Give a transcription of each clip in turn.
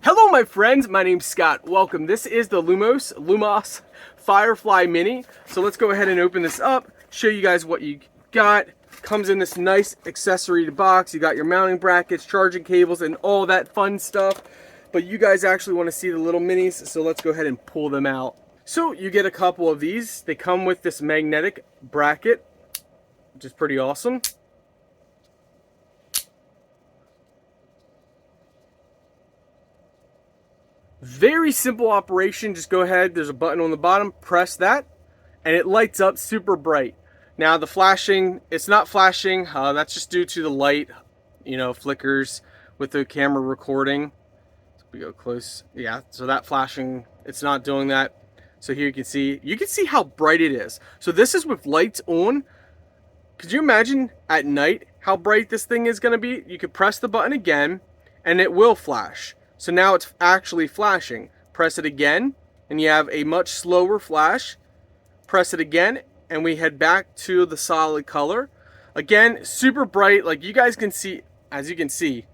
Hello my friends, my name's Scott. Welcome. This is the Lumos Firefly Mini. So let's go ahead and open this up, show you guys what you got. Comes in this nice accessory box. You got your mounting brackets, charging cables, and all that fun stuff. But you guys actually want to see the little minis, so let's go ahead and pull them out. So you get a couple of these. They come with this magnetic bracket, which is pretty awesome. Very simple operation. Just go ahead, there's a button on the bottom, press that, and it lights up super bright. Now the flashing, it's not flashing, that's just due to the light, flickers with the camera recording. So we go close, yeah, so that flashing, it's not doing that. So here you can see how bright it is. So this is with lights on. Could you imagine at night how bright this thing is gonna be? You could press the button again and it will flash. So now it's actually flashing. Press it again and you have a much slower flash. Press it again and we head back to the solid color. Again, super bright, like you guys can see, as you can see,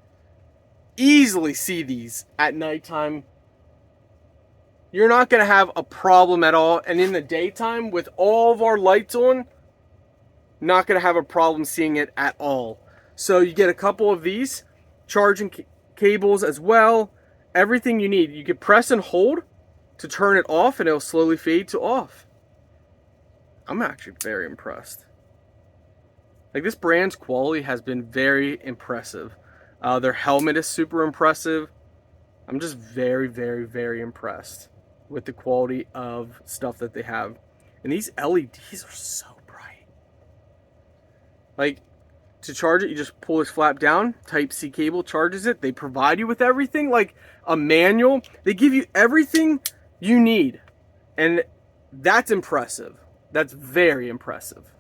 easily see these at nighttime. You're not gonna have a problem at all. And in the daytime, with all of our lights on, not gonna have a problem seeing it at all. So you get a couple of these, charging cables as well, everything you need. You can press and hold to turn it off and it'll slowly fade to off. I'm actually very impressed. Like, this brand's quality has been very impressive. Their helmet is super impressive. I'm just very, very, very impressed with the quality of stuff that they have. And these LEDs are so bright. Like, to charge it, you just pull this flap down, Type-C cable charges it. They provide you with everything, like a manual. They give you everything you need. And that's impressive. That's very impressive.